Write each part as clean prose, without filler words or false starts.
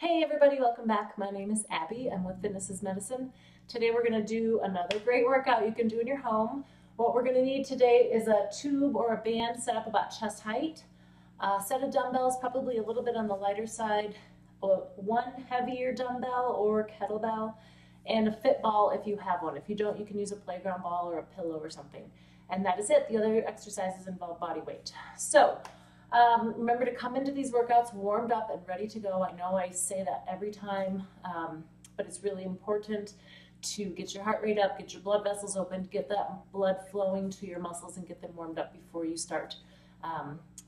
Hey everybody, welcome back. My name is Abby. I'm with Fitness is Medicine. Today we're going to do another great workout you can do in your home. What we're going to need today is a tube or a band set up about chest height, a set of dumbbells, probably a little bit on the lighter side, one heavier dumbbell or kettlebell, and a fit ball if you have one. If you don't, you can use a playground ball or a pillow or something. And that is it. The other exercises involve body weight. Remember to come into these workouts warmed up and ready to go. I know I say that every time, but it's really important to get your heart rate up, get your blood vessels open, get that blood flowing to your muscles and get them warmed up before you start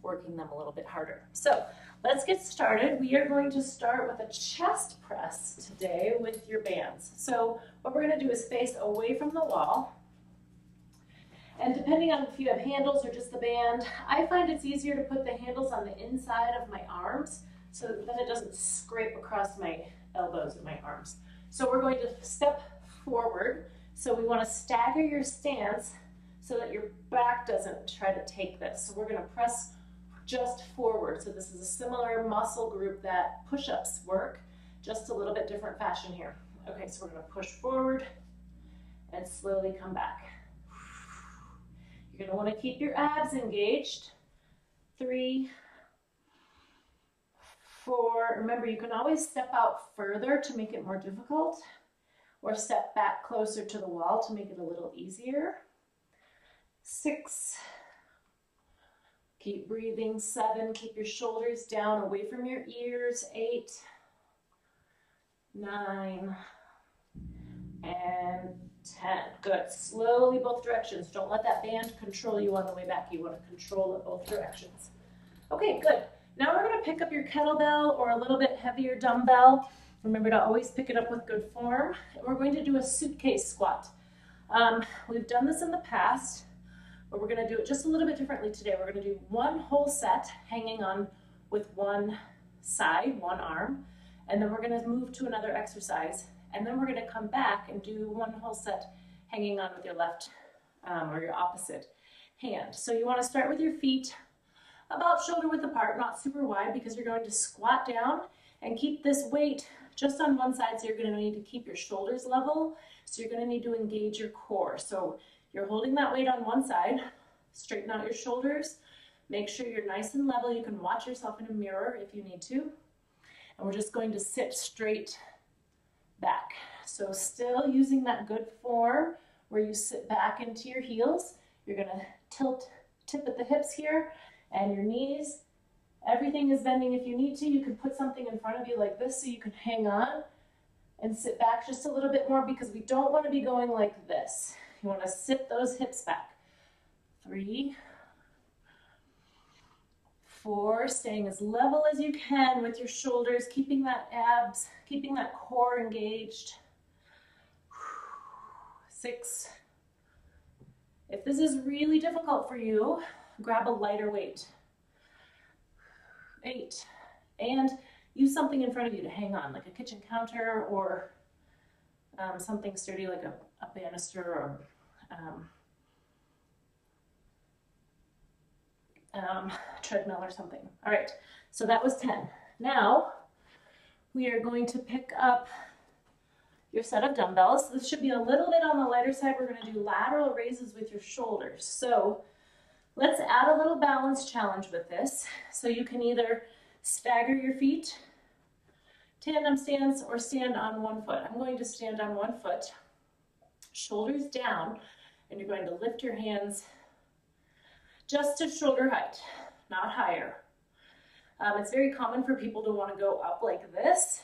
working them a little bit harder. So let's get started. We are going to start with a chest press today with your bands. So what we're going to do is face away from the wall. And depending on if you have handles or just the band, I find it's easier to put the handles on the inside of my arms so that it doesn't scrape across my elbows and my arms. So we're going to step forward. So we want to stagger your stance so that your back doesn't try to take this. So we're going to press just forward. So this is a similar muscle group that push-ups work, just a little bit different fashion here. Okay, so we're going to push forward and slowly come back. You're going to want to keep your abs engaged. 3, 4. Remember, you can always step out further to make it more difficult, or step back closer to the wall to make it a little easier. 6. Keep breathing. 7. Keep your shoulders down away from your ears. 8, 9, and 10. Good. Slowly both directions. Don't let that band control you on the way back. You want to control it both directions. Okay, good. Now we're going to pick up your kettlebell or a little bit heavier dumbbell. Remember to always pick it up with good form. And we're going to do a suitcase squat. We've done this in the past, but we're going to do it just a little bit differently today. We're going to do one whole set hanging on with one side, one arm, and then we're going to move to another exercise. And then we're going to come back and do one whole set hanging on with your left or your opposite hand. So you want to start with your feet about shoulder width apart, not super wide, because you're going to squat down and keep this weight just on one side. So you're going to need to keep your shoulders level. So you're going to need to engage your core. So you're holding that weight on one side, straighten out your shoulders, make sure you're nice and level. You can watch yourself in a mirror if you need to. And we're just going to sit straight back. So still using that good form where you sit back into your heels. You're going to tip at the hips here and your knees. Everything is bending if you need to. You can put something in front of you like this so you can hang on and sit back just a little bit more, because we don't want to be going like this. You want to sit those hips back. 3, 4, staying as level as you can with your shoulders, keeping that abs, keeping that core engaged. 6. If this is really difficult for you, grab a lighter weight. 8. And use something in front of you to hang on, like a kitchen counter or something sturdy like a banister or treadmill or something. All right, so that was 10. Now we are going to pick up your set of dumbbells. This should be a little bit on the lighter side. We're going to do lateral raises with your shoulders. So let's add a little balance challenge with this. So you can either stagger your feet, tandem stance, or stand on one foot. I'm going to stand on one foot, shoulders down, and you're going to lift your hands just to shoulder height, not higher. It's very common for people to want to go up like this,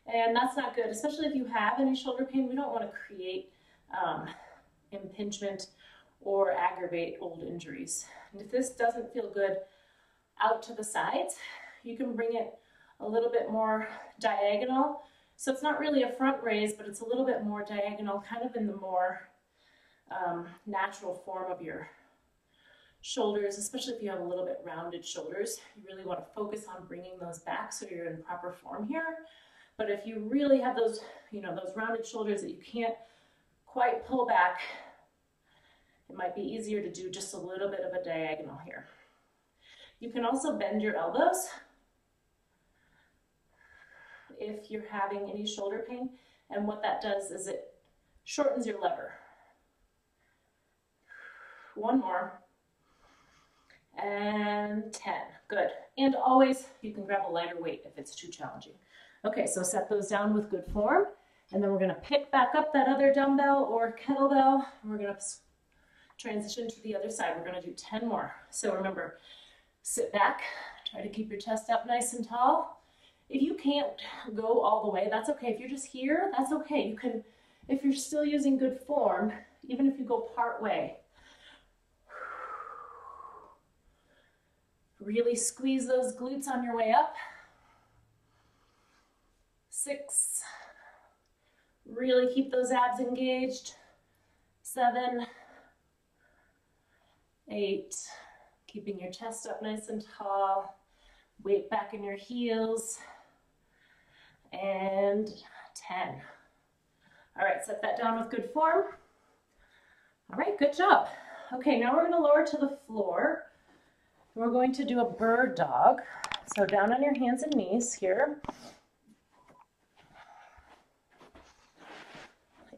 and that's not good, especially if you have any shoulder pain. We don't want to create impingement or aggravate old injuries. And if this doesn't feel good out to the sides, you can bring it a little bit more diagonal. So it's not really a front raise, but it's a little bit more diagonal, kind of in the more natural form of your shoulders, especially if you have a little bit rounded shoulders. You really want to focus on bringing those back so you're in proper form here. But if you really have those, those rounded shoulders that you can't quite pull back, it might be easier to do just a little bit of a diagonal here. You can also bend your elbows if you're having any shoulder pain. And what that does is it shortens your lever. One more. And 10. Good. And always, you can grab a lighter weight if it's too challenging. Okay, so set those down with good form. And then we're going to pick back up that other dumbbell or kettlebell. And we're going to transition to the other side. We're going to do 10 more. So remember, sit back. Try to keep your chest up nice and tall. If you can't go all the way, that's okay. If you're just here, that's okay. You can, if you're still using good form, even if you go part way, really squeeze those glutes on your way up. 6, really keep those abs engaged. 7, 8, keeping your chest up nice and tall. Weight back in your heels. And 10. All right, set that down with good form. All right, good job. Okay, now we're going to lower to the floor. We're going to do a bird dog. So down on your hands and knees here.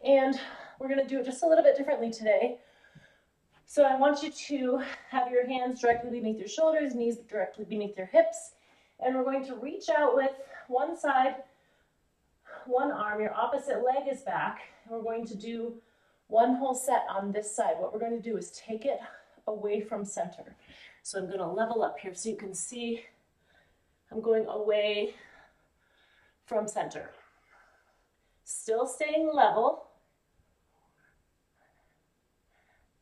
And we're going to do it just a little bit differently today. So I want you to have your hands directly beneath your shoulders, knees directly beneath your hips. And we're going to reach out with one side, one arm. Your opposite leg is back. And we're going to do one whole set on this side. What we're going to do is take it away from center. So I'm going to level up here so you can see I'm going away from center. Still staying level.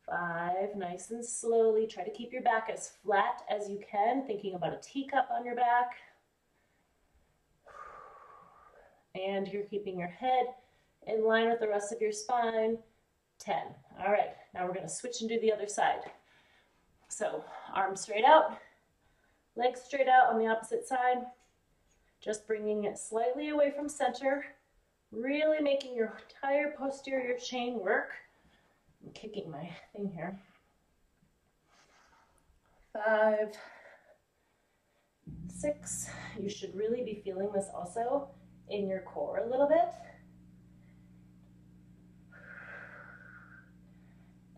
5, nice and slowly. Try to keep your back as flat as you can, thinking about a teacup on your back. And you're keeping your head in line with the rest of your spine. 10. All right, now we're going to switch and do the other side. So arms straight out, legs straight out on the opposite side. Just bringing it slightly away from center, really making your entire posterior chain work. I'm kicking my thing here. 5, 6. You should really be feeling this also in your core a little bit.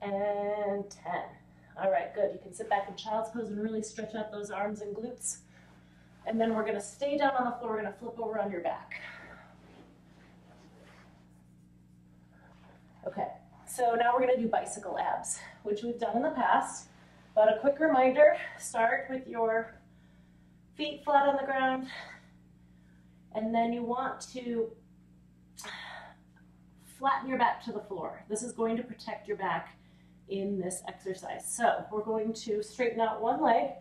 And 10. All right, good. You can sit back in child's pose and really stretch out those arms and glutes. And then we're going to stay down on the floor. We're going to flip over on your back. Okay. So now we're going to do bicycle abs, which we've done in the past. But a quick reminder, start with your feet flat on the ground. And then you want to flatten your back to the floor. This is going to protect your back in this exercise. So we're going to straighten out one leg.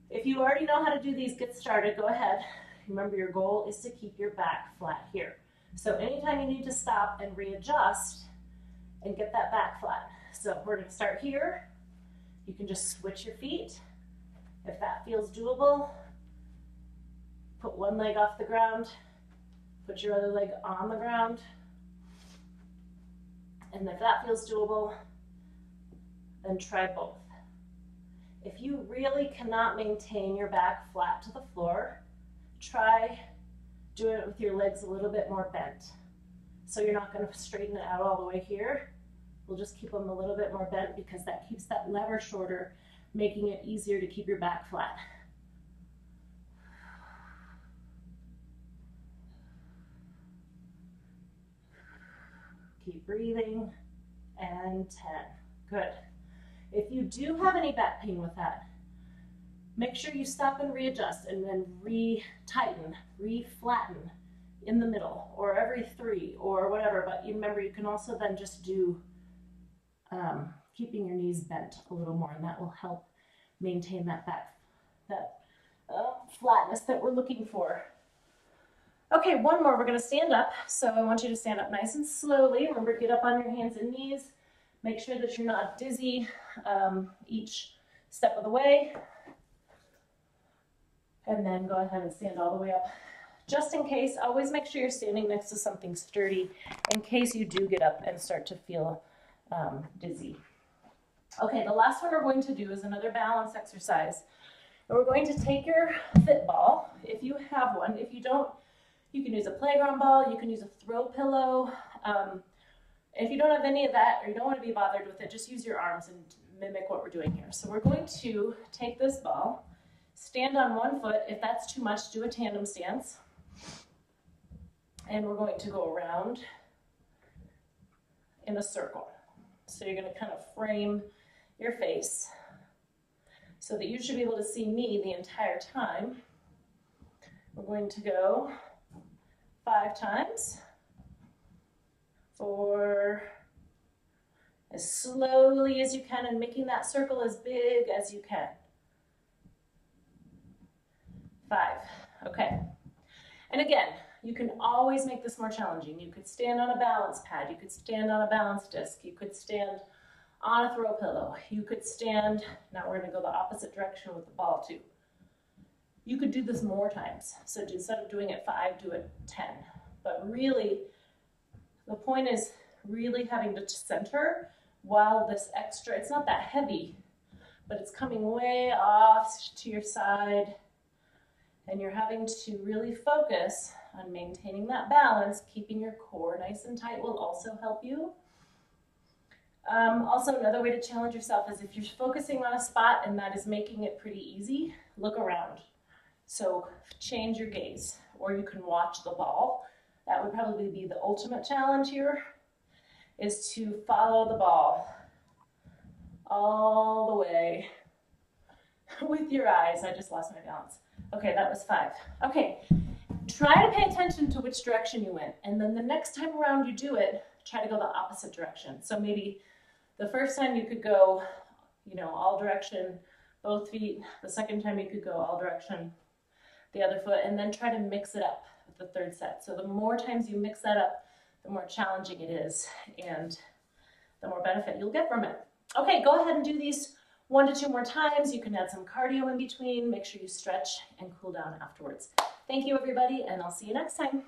If you already know how to do these, get started, go ahead. Remember, your goal is to keep your back flat here. So anytime you need to stop and readjust, and get that back flat. So we're going to start here. You can just switch your feet. If that feels doable, put one leg off the ground, put your other leg on the ground. And if that feels doable, then try both. If you really cannot maintain your back flat to the floor, try doing it with your legs a little bit more bent. So you're not going to straighten it out all the way here. We'll just keep them a little bit more bent because that keeps that lever shorter, making it easier to keep your back flat. Keep breathing. And 10. Good. If you do have any back pain with that, make sure you stop and readjust and then re-tighten, re-flatten in the middle or every 3 or whatever. But you remember, you can also then just do keeping your knees bent a little more, and that will help maintain that back, flatness that we're looking for. Okay, one more. We're going to stand up. So I want you to stand up nice and slowly. Remember, get up on your hands and knees. Make sure that you're not dizzy each step of the way. And then go ahead and stand all the way up. Just in case, always make sure you're standing next to something sturdy in case you do get up and start to feel dizzy. Okay, the last one we're going to do is another balance exercise. And we're going to take your fit ball, if you have one. If you don't, You can use a playground ball, you can use a throw pillow. If you don't have any of that or you don't want to be bothered with it, just use your arms and mimic what we're doing here. So we're going to take this ball, stand on one foot. If that's too much, do a tandem stance. And we're going to go around in a circle. So you're going to kind of frame your face so that you should be able to see me the entire time. We're going to go 5 times. 4, as slowly as you can, and making that circle as big as you can. 5, okay. And again, you can always make this more challenging. You could stand on a balance pad, you could stand on a balance disc, you could stand on a throw pillow, you could stand, now we're gonna go the opposite direction with the ball too. You could do this more times. So instead of doing it 5, do it 10. But really, the point is really having to center while this extra, it's not that heavy, but it's coming way off to your side, and you're having to really focus on maintaining that balance. Keeping your core nice and tight will also help you. Also, another way to challenge yourself is if you're focusing on a spot and that is making it pretty easy, look around. So change your gaze, or you can watch the ball. That would probably be the ultimate challenge here, is to follow the ball all the way with your eyes. I just lost my balance. Okay, that was 5. Okay, try to pay attention to which direction you went, and then the next time around you do it, try to go the opposite direction. So maybe the first time you could go, all direction, both feet. The second time you could go all direction, the other foot, and then try to mix it up with the third set. So the more times you mix that up, the more challenging it is, and the more benefit you'll get from it. Okay, go ahead and do these 1 to 2 more times. You can add some cardio in between. Make sure you stretch and cool down afterwards. Thank you, everybody, and I'll see you next time.